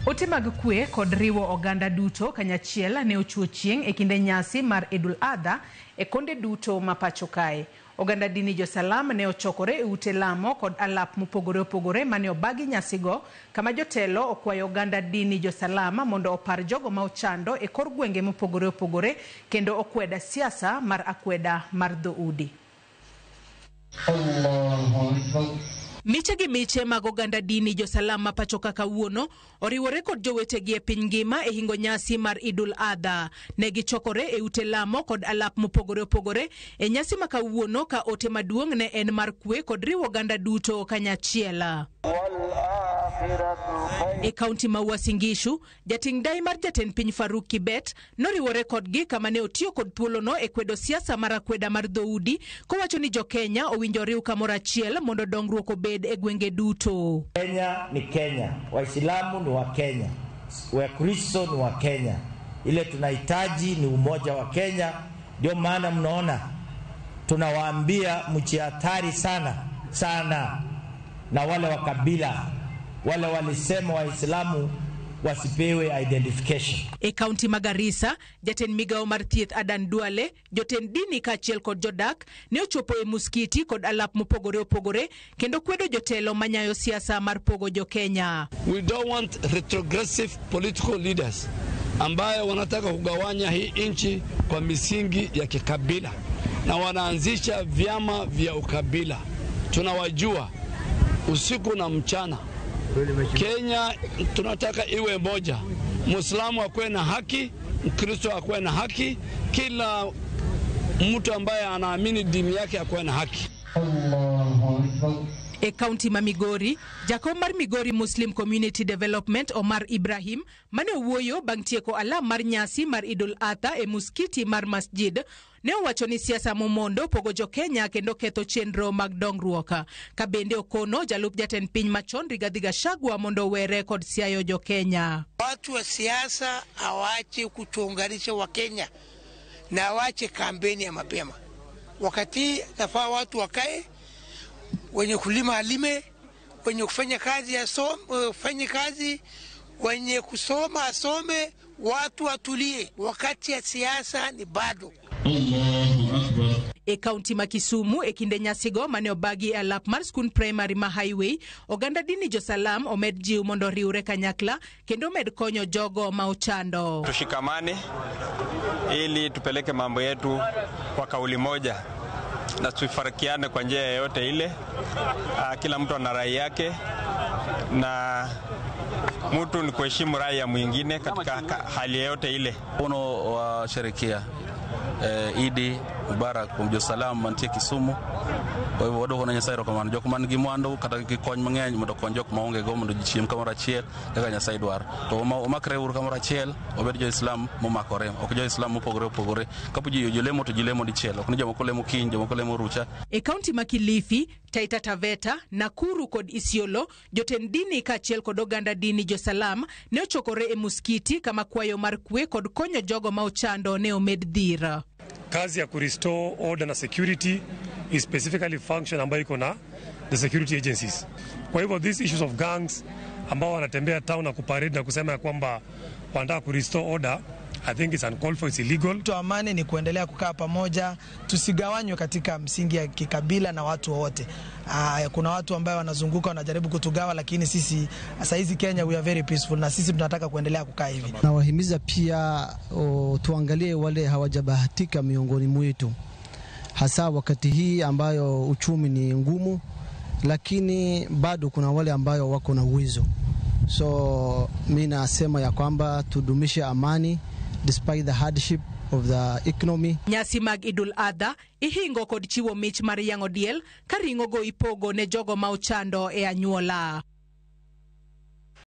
Ote mag kwe kod riwo oganda duto kanyachiel ne ochuo chieng' e kinde nyasi mar Idul Adha e konde duto mapacho kae. Oganda dini Jo-Salam ne ochokore e ute lamo kod alap mopogore opogore mane obagi nyasigo, kama jotelo okwayo oganda dini Jo-Salam mondo opar jogo ma ochando e kor gwenge mopogore opogore kendo okweda siasa mar akweda mar dhoudi. Miche gi miche mag oganda dini Jo-Salam mapacho kawuono oriwore kod jowetegi e piny ngima e hingo nyasi mar Idul Adha. Ne gichokore e ute lamo kod alap mopogore opogore e nyasi ma kawuono ka ote maduong' ne en mar kwe kod riwo oganda duto kanyachiel. E kaunti ma Uasin Gishu, jating dai mar jatend piny Faruk Kibet noriwore kodgi kama ne otiyo kod thuolono e kwedo siasa mar akweda mar dhoudi, kowacho ni Jo-Kenya owinjo riw kamoro achiel mondo dongruok obed e gwenge duto. Kenya ni Kenya, Waislamu ni wa Kenya, Wakristo ni wa Kenya. Ile tunahitaji ni umoja wa Kenya. Ndio maana mnaona tunawaambia mchihatari sana na wale wa kabila, wale walisema Waislamu wasipewe identification. E kaunti Magarissa, jaten migao mar thieth Adan Duale, joten dini kachiel kod jodak ne ochopo e muskiti kod alap mopogore opogore kendo kwedo jotelo manyayo siasa mar pogo Jo-Kenya. We don't want retrogressive political leaders ambayo wanataka kugawanya hii nchi kwa misingi ya kikabila na wanaanzisha vyama vya ukabila. Tunawajua usiku na mchana. Kenya tunataka iwe moja. Muislamu akuwe na haki, Mkristo akuwe na haki, kila mtu ambaye anaamini dini yake akuwe na haki. E kaunti ma Migori, jakom mar Migori Muslim Community Development Omar Ibrahim mane owuoyo bang' tieko alam mar nyasi mar Idul Adha e muskiti mar Masjid ne owacho ni siasa momondo pogo Jo-Kenya kendo ketho chenro mag dongruok. Ka bende okono jalup jatend piny machon Rigathi Gachagua mondo were kod siayo Jo-Kenya. Watu wa siasa hawache kutuunganisha Wakenya na hawache kampeni ya mapema. Wakati nafaa watu wakae, wenye kulima alime, wenye kufanya kazi fanye kazi, wenye kusoma asome, watu watulie. Wakati ya siasa ni bado. Allahu Akbar. E kaunti ma Kisumu e kinde nyasigo mane obagi alap mar skul primary ma highway, oganda dini Jo-Salam omed jiw mondo riwre kanyakla kendo med konyo jogo ma ochando. Tushikamane ili tupeleke mambo yetu kwa kauli moja na tufarikiane kwa njia yoyote ile. Kila mtu ana rai yake na mtu ni kuheshimu rai ya mwingine katika hali yoyote ile. Uno wa sherekia Idi Mubarak kum Jo-Salam mantie Kisumu. Kwa hivyo wado kona Nyasaye rokamano jok man gi mwandu kata gi kony mang'eny mondo kony jok maonge go mondo jichiem kamoro achiel kaka Nyasaye dwaro. To omakre ur kamoro achiel obed Jo-Islam momakore, ok Jo-Islam mopogore opogore. Kapo ji jolemo to jilemo dichiel, ok ni jomoko lemo kiny, jomoko lemo rucha. E kaunti ma Kilifi, Taita Taveta, Nakuru kod Isiolo, joten dini kachiel kod oganda dini Jo-Salam ne ochokore e muskiti kama kwayo mar kwe kod konyo jogo ma ochando ne omed dhira. Kazi ya kurestore order na security is specifically function ambayo iko na the security agencies. Kwa hivyo these issues of gangs ambao wanatembea town na kuparade na kusema ya kwamba wanataka kurestore order, I think it's uncalled for, it's illegal. Amani ni kuendelea kukaa pamoja, tusigawanywe katika msingi ya kikabila na watu wote. Kuna watu ambao wanazunguka wanajaribu kutugawa, lakini sisi sasa hizi Kenya we are very peaceful na sisi tunataka kuendelea kukaa hivi. Na wahimiza pia tuangalie wale hawajabahatika miongoni mwetu, hasa wakati hii ambayo uchumi ni ngumu, lakini bado kuna wale ambao wako na uwezo. So mimi nasema ya kwamba tudumishe amani despite the hardship of the economy. Nyasi mag Idul Adha ihingo kod chiwo mich mar yang'o diel ka ring'o go ipogo ne jogo ma ochando e anyuola.